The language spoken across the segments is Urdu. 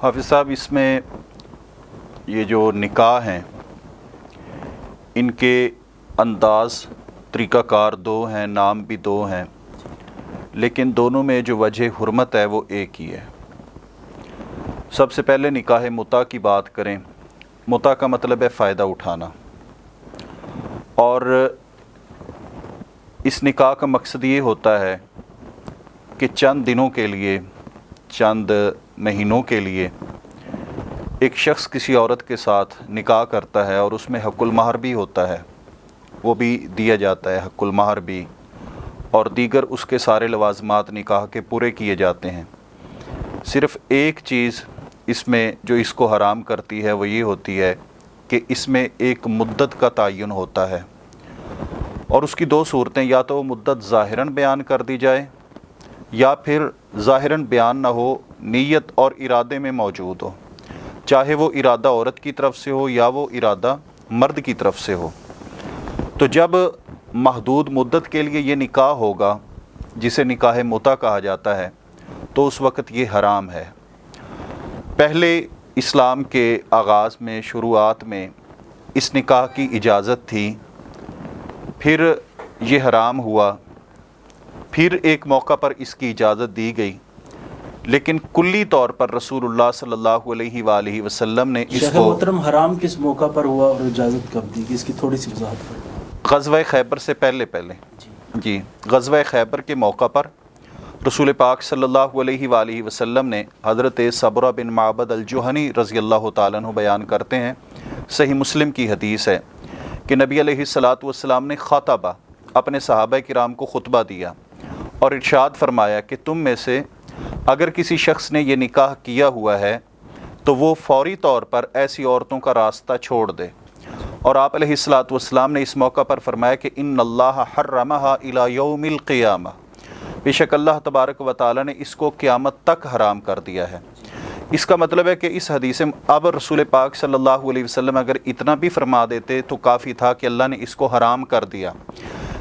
حافظ صاحب، اس میں یہ جو نکاح ہیں ان کے انداز طریقہ کار دو ہیں، نام بھی دو ہیں، لیکن دونوں میں جو وجہ حرمت ہے وہ ایک ہی ہے۔ سب سے پہلے نکاح متع کی بات کریں۔ متع کا مطلب ہے فائدہ اٹھانا، اور اس نکاح کا مقصد یہ ہوتا ہے کہ چند دنوں کے لیے، چند مہینوں کے لیے ایک شخص کسی عورت کے ساتھ نکاح کرتا ہے، اور اس میں حق المہر بھی ہوتا ہے، وہ بھی دیا جاتا ہے، حق المہر بھی، اور دیگر اس کے سارے لوازمات نکاح کے پورے کیے جاتے ہیں۔ صرف ایک چیز اس میں جو اس کو حرام کرتی ہے وہ یہ ہوتی ہے کہ اس میں ایک مدت کا تعین ہوتا ہے، اور اس کی دو صورتیں، یا تو وہ مدت ظاہراً بیان کر دی جائے یا پھر ظاہراً بیان نہ ہو، نیت اور ارادے میں موجود ہو، چاہے وہ ارادہ عورت کی طرف سے ہو یا وہ ارادہ مرد کی طرف سے ہو۔ تو جب محدود مدت کے لیے یہ نکاح ہوگا جسے نکاح متع کہا جاتا ہے تو اس وقت یہ حرام ہے۔ پہلے اسلام کے آغاز میں، شروعات میں اس نکاح کی اجازت تھی، پھر یہ حرام ہوا، پھر ایک موقع پر اس کی اجازت دی گئی، لیکن کلی طور پر رسول اللہ صلی اللہ علیہ وآلہ وسلم نے اس شیخ کو محترم حرام کس موقع پر ہوا اور اجازت کب دی گئی، اس کی تھوڑی سی وضاحت فرمائیں۔ غزوہ خیبر سے پہلے جی غزوہ خیبر کے موقع پر رسول پاک صلی اللہ علیہ وآلہ وسلم نے، حضرت صبرہ بن معبد الجہنی رضی اللہ تعالیٰ عنہ بیان کرتے ہیں، صحیح مسلم کی حدیث ہے کہ نبی علیہ الصلاۃ والسلام نے خطبہ، اپنے صحابہ کرام کو خطبہ دیا اور ارشاد فرمایا کہ تم میں سے اگر کسی شخص نے یہ نکاح کیا ہوا ہے تو وہ فوری طور پر ایسی عورتوں کا راستہ چھوڑ دے، اور آپ علیہ الصلاۃ والسلام نے اس موقع پر فرمایا کہ ان اللہ حرمہا الی یوم القیامہ، بے شک اللہ تبارک و تعالیٰ نے اس کو قیامت تک حرام کر دیا ہے۔ اس کا مطلب ہے کہ اس حدیث میں اب رسول پاک صلی اللہ علیہ وسلم اگر اتنا بھی فرما دیتے تو کافی تھا کہ اللہ نے اس کو حرام کر دیا،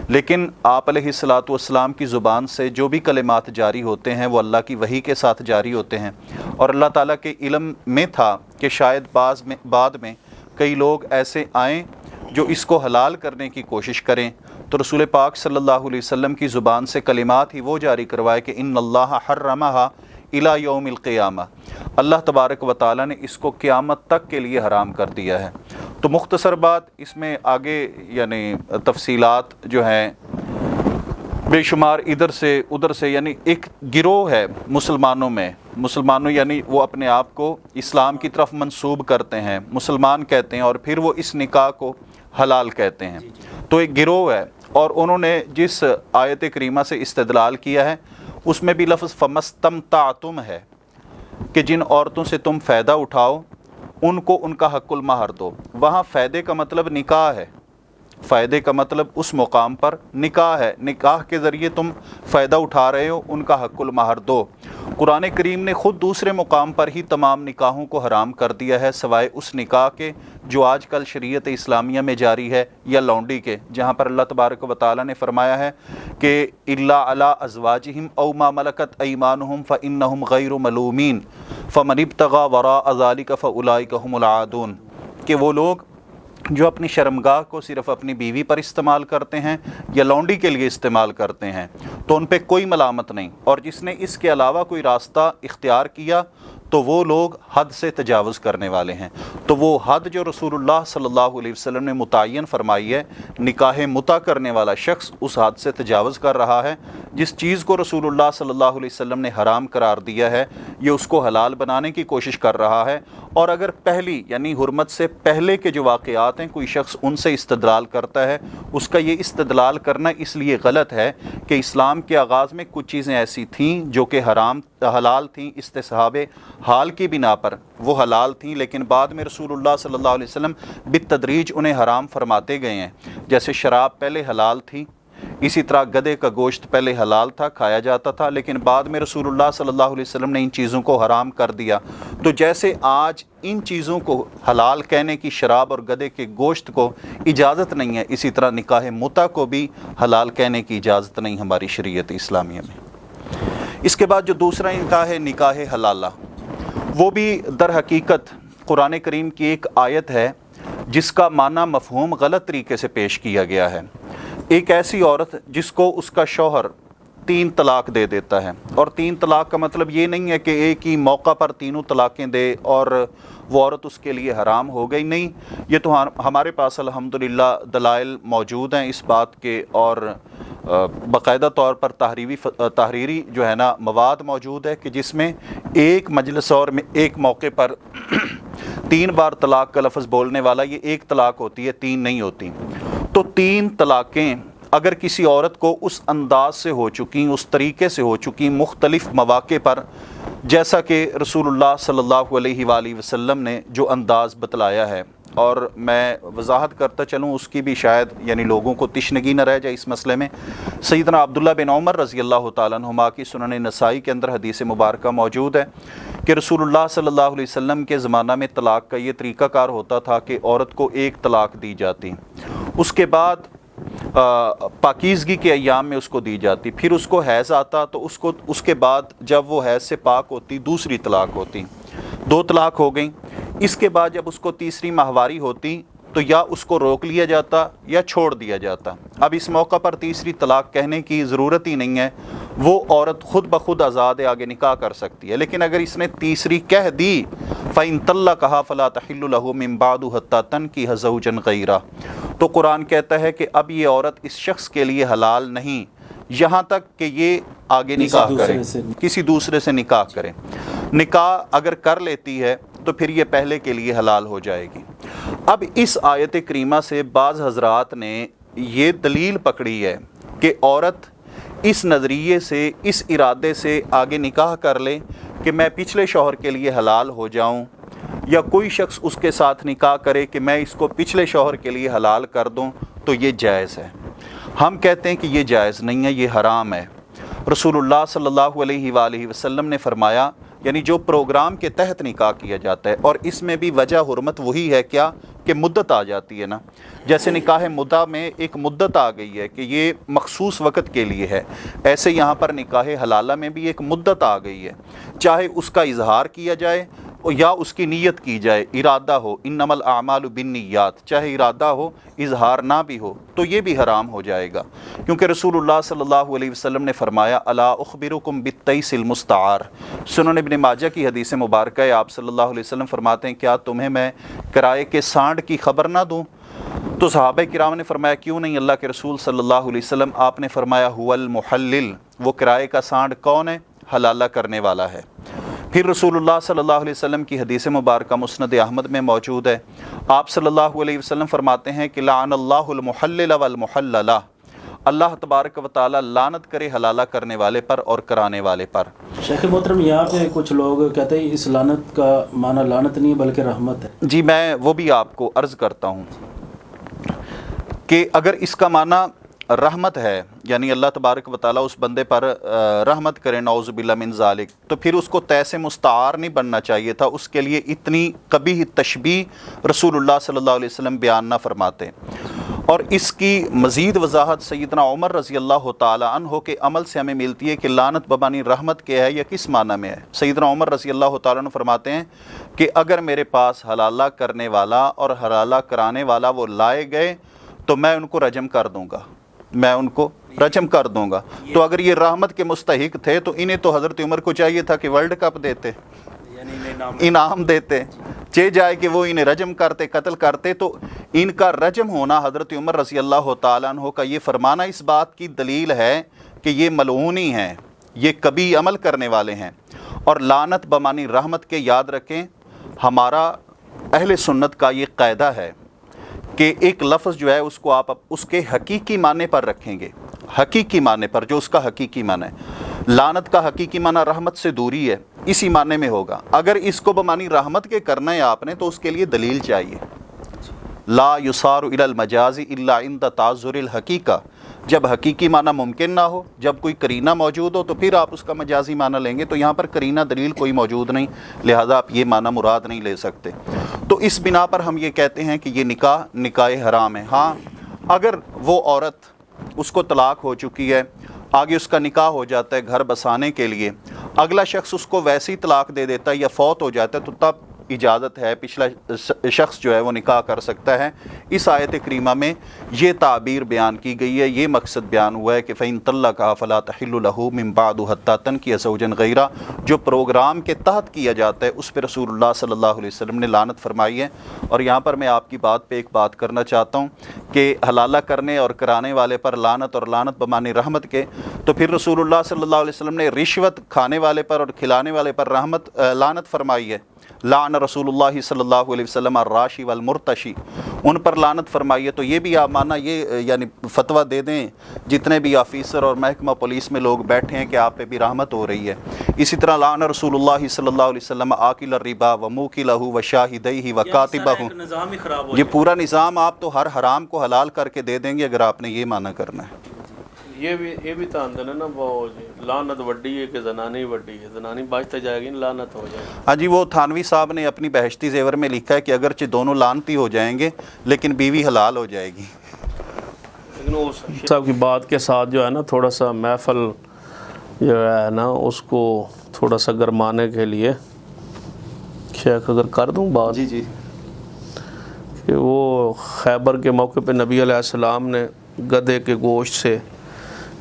لیکن آپ علیہ الصلاۃ والسلام کی زبان سے جو بھی کلمات جاری ہوتے ہیں وہ اللہ کی وحی کے ساتھ جاری ہوتے ہیں، اور اللہ تعالیٰ کے علم میں تھا کہ شاید بعد میں کئی لوگ ایسے آئیں جو اس کو حلال کرنے کی کوشش کریں، تو رسول پاک صلی اللہ علیہ وسلم کی زبان سے کلمات ہی وہ جاری کروائے کہ ان اللہ حرمہا الی یوم القیامہ، اللہ تبارک و تعالیٰ نے اس کو قیامت تک کے لیے حرام کر دیا ہے۔ تو مختصر بات، اس میں آگے یعنی تفصیلات جو ہیں بے شمار ادھر سے ادھر سے، یعنی ایک گروہ ہے مسلمانوں یعنی وہ اپنے آپ کو اسلام کی طرف منسوب کرتے ہیں، مسلمان کہتے ہیں، اور پھر وہ اس نکاح کو حلال کہتے ہیں۔ تو ایک گروہ ہے، اور انہوں نے جس آیت کریمہ سے استدلال کیا ہے اس میں بھی لفظ فمستمتعتم ہے کہ جن عورتوں سے تم فائدہ اٹھاؤ ان کو ان کا حق المہر دو۔ وہاں فائدے کا مطلب نکاح ہے، فائدے کا مطلب اس مقام پر نکاح ہے، نکاح کے ذریعے تم فائدہ اٹھا رہے ہو، ان کا حق المہر دو۔ قرآن کریم نے خود دوسرے مقام پر ہی تمام نکاحوں کو حرام کر دیا ہے، سوائے اس نکاح کے جو آج کل شریعت اسلامیہ میں جاری ہے، یا لونڈی کے، جہاں پر اللہ تبارک و تعالیٰ نے فرمایا ہے کہ الا علی ازواجہم او ما ملکت ایمانہم فانہم غیر ملومین فمن ابتغی وراء ذلک فاولئک هم العادون، کہ وہ لوگ جو اپنی شرمگاہ کو صرف اپنی بیوی پر استعمال کرتے ہیں یا لونڈی کے لیے استعمال کرتے ہیں تو ان پہ کوئی ملامت نہیں، اور جس نے اس کے علاوہ کوئی راستہ اختیار کیا تو وہ لوگ حد سے تجاوز کرنے والے ہیں۔ تو وہ حد جو رسول اللہ صلی اللہ علیہ وسلم نے متعین فرمائی ہے، نکاح متع کرنے والا شخص اس حد سے تجاوز کر رہا ہے۔ جس چیز کو رسول اللہ صلی اللہ علیہ وسلم نے حرام قرار دیا ہے یہ اس کو حلال بنانے کی کوشش کر رہا ہے، اور اگر پہلی یعنی حرمت سے پہلے کے جو واقعات ہیں کوئی شخص ان سے استدلال کرتا ہے، اس کا یہ استدلال کرنا اس لیے غلط ہے کہ اسلام کے آغاز میں کچھ چیزیں ایسی تھیں جو کہ حلال تھیں، استصحاب حال کی بنا پر وہ حلال تھیں، لیکن بعد میں رسول اللہ صلی اللہ علیہ وسلم بالتدریج انہیں حرام فرماتے گئے ہیں۔ جیسے شراب پہلے حلال تھی، اسی طرح گدھے کا گوشت پہلے حلال تھا، کھایا جاتا تھا، لیکن بعد میں رسول اللہ صلی اللہ علیہ وسلم نے ان چیزوں کو حرام کر دیا۔ تو جیسے آج ان چیزوں کو حلال کہنے کی، شراب اور گدھے کے گوشت کو اجازت نہیں ہے، اسی طرح نکاح متع کو بھی حلال کہنے کی اجازت نہیں ہماری شریعت اسلامیہ میں۔ اس کے بعد جو دوسرا نکاح ہے، نکاح حلالہ، وہ بھی در حقیقت قرآن کریم کی ایک آیت ہے جس کا معنی مفہوم غلط طریقے سے پیش کیا گیا ہے۔ ایک ایسی عورت جس کو اس کا شوہر 3 طلاق دے دیتا ہے، اور 3 طلاق کا مطلب یہ نہیں ہے کہ ایک ہی موقع پر تینوں طلاقیں دے اور وہ عورت اس کے لیے حرام ہو گئی، نہیں، یہ تو ہمارے پاس الحمدللہ دلائل موجود ہیں اس بات کے، اور باقاعدہ طور پر تحریری جو ہے نا مواد موجود ہے کہ جس میں ایک مجلس اور ایک موقع پر 3 بار طلاق کا لفظ بولنے والا یہ ایک طلاق ہوتی ہے، 3 نہیں ہوتی۔ تو 3 طلاقیں اگر کسی عورت کو اس انداز سے ہو چکی، اس طریقے سے ہو چکی، مختلف مواقع پر، جیسا کہ رسول اللہ صلی اللہ علیہ وآلہ وسلم نے جو انداز بتلایا ہے، اور میں وضاحت کرتا چلوں اس کی بھی شاید یعنی لوگوں کو تشنگی نہ رہ جائے اس مسئلے میں، سیدنا عبداللہ بن عمر رضی اللہ تعالیٰ عنہما کی سنن نسائی کے اندر حدیث مبارکہ موجود ہے کہ رسول اللہ صلی اللہ علیہ وسلم کے زمانہ میں طلاق کا یہ طریقہ کار ہوتا تھا کہ عورت کو 1 طلاق دی جاتی، اس کے بعد پاکیزگی کے ایام میں اس کو دی جاتی، پھر اس کو حیض آتا تو اس کے بعد جب وہ حیض سے پاک ہوتی دوسری طلاق ہوتی، 2 طلاق ہو گئیں۔ اس کے بعد جب اس کو تیسری ماہواری ہوتی تو یا اس کو روک لیا جاتا یا چھوڑ دیا جاتا۔ اب اس موقع پر تیسری طلاق کہنے کی ضرورت ہی نہیں ہے، وہ عورت خود بخود آزاد آگے نکاح کر سکتی ہے، لیکن اگر اس نے تیسری کہہ دی فَإِن طَلَّقَهَا فَلَا تَحِلُّ لَهُ مِن بَعْدُ حَتَّى تَنكِحَ زَوْجًا غَيْرَهُ، تو قرآن کہتا ہے کہ اب یہ عورت اس شخص کے لیے حلال نہیں یہاں تک کہ یہ آگے نکاح کرے، کسی دوسرے سے نکاح کرے۔ نکاح اگر کر لیتی ہے تو پھر یہ پہلے کے لیے حلال ہو جائے گی۔ اب اس آیت کریمہ سے بعض حضرات نے یہ دلیل پکڑی ہے کہ عورت اس نظریے سے، اس ارادے سے آگے نکاح کر لے کہ میں پچھلے شوہر کے لیے حلال ہو جاؤں، یا کوئی شخص اس کے ساتھ نکاح کرے کہ میں اس کو پچھلے شوہر کے لیے حلال کر دوں تو یہ جائز ہے۔ ہم کہتے ہیں کہ یہ جائز نہیں ہے، یہ حرام ہے۔ رسول اللہ صلی اللہ علیہ وآلہ وسلم نے فرمایا، یعنی جو پروگرام کے تحت نکاح کیا جاتا ہے، اور اس میں بھی وجہ حرمت وہی ہے کیا کہ مدت آ جاتی ہے نا، جیسے نکاح مدعا میں ایک مدت آ گئی ہے کہ یہ مخصوص وقت کے لیے ہے، ایسے یہاں پر نکاح حلالہ میں بھی ایک مدت آ گئی ہے، چاہے اس کا اظہار کیا جائے یا اس کی نیت کی جائے، ارادہ ہو، انما الاعمال بالنیات، چاہے ارادہ ہو اظہار نہ بھی ہو تو یہ بھی حرام ہو جائے گا، کیونکہ رسول اللہ صلی اللہ علیہ وسلم نے فرمایا الا اخبرکم بالتیس المستعار، سنن ابن ماجہ کی حدیث مبارکہ ہے، آپ صلی اللہ علیہ وسلم فرماتے ہیں کیا تمہیں میں کرائے کے سانڈ کی خبر نہ دوں؟ تو صحابہ کرام نے فرمایا کیوں نہیں اللہ کے رسول صلی اللہ علیہ وسلم؟ آپ نے فرمایا هو المحلل، وہ کرائے کا سانڈ کون ہے؟ حلالہ کرنے والا ہے۔ پھر رسول اللہ صلی اللہ علیہ وسلم کی حدیث مبارکہ مسند احمد میں موجود ہے، آپ صلی اللہ علیہ وسلم فرماتے ہیں کہ لعن اللہ المحلل والمحللہ، اللہ تبارک و تعالی لعنت کرے حلالہ کرنے والے پر اور کرانے والے پر۔ شیخ محترم، یہاں پہ کچھ لوگ کہتے ہیں اس لعنت کا معنی لعنت نہیں بلکہ رحمت ہے۔ جی میں وہ بھی آپ کو عرض کرتا ہوں کہ اگر اس کا معنی رحمت ہے، یعنی اللہ تبارک و تعالیٰ اس بندے پر رحمت کرے، نعوذ باللہ من ذالک، تو پھر اس کو تیسے مستعار نہیں بننا چاہیے تھا، اس کے لیے اتنی قبیح تشبیہ رسول اللہ صلی اللہ علیہ وسلم بیان نہ فرماتے۔ اور اس کی مزید وضاحت سیدنا عمر رضی اللہ تعالیٰ عنہ کے عمل سے ہمیں ملتی ہے کہ لعنت بمعنی رحمت کیا ہے یا کس معنی میں ہے۔ سیدنا عمر رضی اللہ تعالیٰ عنہ فرماتے ہیں کہ اگر میرے پاس حلالہ کرنے والا اور حلالہ کرانے والا وہ لائے گئے تو میں ان کو رجم کر دوں گا، میں ان کو رجم کر دوں گا۔ تو اگر یہ رحمت کے مستحق تھے تو انہیں تو حضرت عمر کو چاہیے تھا کہ ورلڈ کپ دیتے، انعام دیتے، چہ جائے کہ وہ انہیں رجم کرتے، قتل کرتے۔ تو ان کا رجم ہونا حضرت عمر رضی اللہ تعالیٰ عنہ کا یہ فرمانا اس بات کی دلیل ہے کہ یہ ملعونی ہیں، یہ کبھی عمل کرنے والے ہیں۔ اور لعنت بمعنی رحمت کے یاد رکھیں، ہمارا اہل سنت کا یہ قاعدہ ہے کہ ایک لفظ جو ہے اس کو آپ اس کے حقیقی معنی پر رکھیں گے، حقیقی معنی پر جو اس کا حقیقی معنی ہے۔ لعنت کا حقیقی معنی رحمت سے دوری ہے، اسی معنی میں ہوگا۔ اگر اس کو بمعنی رحمت کے کرنا ہے آپ نے تو اس کے لیے دلیل چاہیے۔ لا یصار الی المجاز الا عند تعذر الحقیقہ، جب حقیقی معنی ممکن نہ ہو، جب کوئی قرینہ موجود ہو تو پھر آپ اس کا مجازی معنی لیں گے، تو یہاں پر قرینہ دلیل کوئی موجود نہیں، لہذا آپ یہ معنی مراد نہیں لے سکتے۔ تو اس بنا پر ہم یہ کہتے ہیں کہ یہ نکاح حرام ہے۔ ہاں اگر وہ عورت، اس کو طلاق ہو چکی ہے، آگے اس کا نکاح ہو جاتا ہے گھر بسانے کے لیے، اگلا شخص اس کو ویسی طلاق دے دیتا ہے یا فوت ہو جاتا ہے تو تب اجازت ہے، پچھلا شخص جو ہے وہ نکاح کر سکتا ہے۔ اس آیت کریمہ میں یہ تعبیر بیان کی گئی ہے، یہ مقصد بیان ہوا ہے کہ فَإِن طَلَّقَهَا فَلَا تَحِلُّ لَهُ مِن بَعْدُ حَتَّى تَنكِحَ زَوْجًا غَيْرَهُ، جو پروگرام کے تحت کیا جاتا ہے اس پہ رسول اللہ صلی اللہ علیہ وسلم نے لعنت فرمائی ہے۔ اور یہاں پر میں آپ کی بات پہ ایک بات کرنا چاہتا ہوں کہ حلالہ کرنے اور کرانے والے پر لعنت، اور لعنت بمعنی رحمت کے، تو پھر رسول اللہ صلی اللہ علیہ وسلم نے رشوت کھانے والے پر اور کھلانے والے پر لعنت فرمائی ہے۔ لعن رسول اللہ صلی اللہ علیہ وسلم الراشی والمرتشی، ان پر لعنت فرمائی ہے۔ تو یہ بھی آپ مانا، یہ یعنی فتویٰ دے دیں جتنے بھی آفیسر اور محکمہ پولیس میں لوگ بیٹھے ہیں کہ آپ پہ بھی رحمت ہو رہی ہے۔ اسی طرح لعن رسول اللہ صلی اللہ علیہ وسلم آکل الربا وموکلہ وشاہدیہ وکاتبہ، نظام ہی خراب ہو یہ پورا نظام آپ تو ہر حرام کو حلال کر کے دے دیں گے اگر آپ نے یہ مانا کرنا ہے۔ یہ بھی تو آندن ہے نا، وہ لعنت وڈی ہے کہ زنانی وڈی ہے، زنانی بچتے جائے گی لعنت ہو جائے گی۔ ہاں جی، وہ تھانوی صاحب نے اپنی بہشتی زیور میں لکھا ہے کہ اگرچہ دونوں لعنتی ہو جائیں گے لیکن بیوی حلال ہو جائے گی۔ لیکن وہ صاحب کی بات کے ساتھ جو ہے نا تھوڑا سا محفل جو ہے نا اس کو تھوڑا سا گرمانے کے لیے شیخ اگر کر دوں بات، جی جی، کہ وہ خیبر کے موقع پہ نبی علیہ السلام نے گدھے کے گوشت سے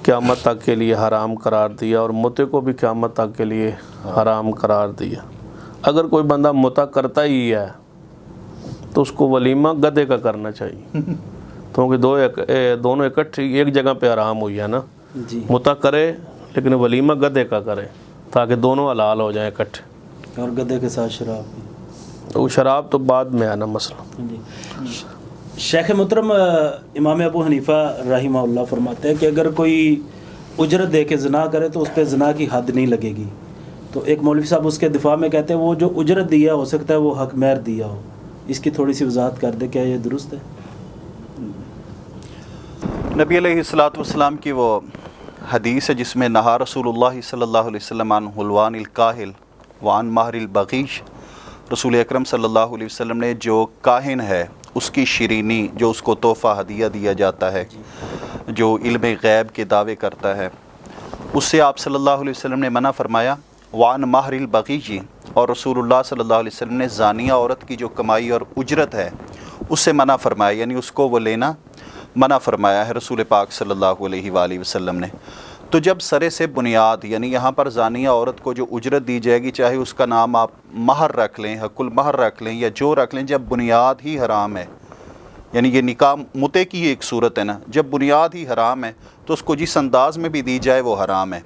قیامت تک کے لیے حرام قرار دیا اور متے کو بھی قیامت تک کے لیے حرام قرار دیا۔ اگر کوئی بندہ متا کرتا ہی ہے تو اس کو ولیمہ گدھے کا کرنا چاہیے، کیونکہ دونوں اکٹھے ایک جگہ پہ حرام ہوئی ہے نا۔ جی، متا کرے لیکن ولیمہ گدھے کا کرے تاکہ دونوں حلال ہو جائیں اکٹھے۔ اور گدھے کے ساتھ شراب بھی۔ وہ شراب تو بعد میں ہے نا مسئلہ۔ جی، شیخ محترم امام ابو حنیفہ رحمہ اللہ فرماتے ہیں کہ اگر کوئی اجرت دے کے زنا کرے تو اس پہ زنا کی حد نہیں لگے گی۔ تو ایک مولوی صاحب اس کے دفاع میں کہتے ہیں وہ جو اجرت دیا ہو سکتا ہے وہ حق مہر دیا ہو، اس کی تھوڑی سی وضاحت کر دے، کیا یہ درست ہے؟ نبی علیہ الصلوۃ والسلام کی وہ حدیث ہے جس میں نہا رسول اللہ صلی اللہ علیہ وسلم عن حلوان الکاہل وعن مہر البغیش، رسول اکرم صلی اللہ علیہ وسلم نے جو کاہن ہے اس کی شیرینی، جو اس کو تحفہ ہدیہ دیا جاتا ہے، جو علم غیب کے دعوے کرتا ہے، اس سے آپ صلی اللہ علیہ وسلم نے منع فرمایا۔ وعن مہر البغیجی، اور رسول اللہ صلی اللہ علیہ وسلم نے زانیہ عورت کی جو کمائی اور اجرت ہے اس سے منع فرمایا، یعنی اس کو وہ لینا منع فرمایا ہے رسول پاک صلی اللہ علیہ وآلہ وسلم نے۔ تو جب سرے سے بنیاد، یعنی یہاں پر زانیہ عورت کو جو اجرت دی جائے گی، چاہے اس کا نام آپ مہر رکھ لیں، حق المہر رکھ لیں یا جو رکھ لیں، جب بنیاد ہی حرام ہے، یعنی یہ نکاح متے کی ایک صورت ہے نا، جب بنیاد ہی حرام ہے تو اس کو جس انداز میں بھی دی جائے وہ حرام ہے۔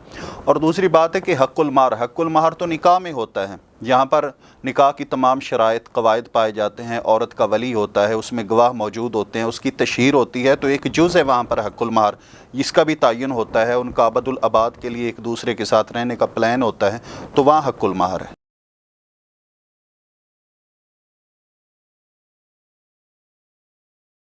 اور دوسری بات ہے کہ حق المہر تو نکاح میں ہوتا ہے، جہاں پر نکاح کی تمام شرائط قواعد پائے جاتے ہیں، عورت کا ولی ہوتا ہے، اس میں گواہ موجود ہوتے ہیں، اس کی تشہیر ہوتی ہے، تو ایک جز ہے وہاں پر حق المہر، جس کا بھی تعین ہوتا ہے، ان کا ابد الاباد کے لیے ایک دوسرے کے ساتھ رہنے کا پلان ہوتا ہے، تو وہاں حق المہر ہے۔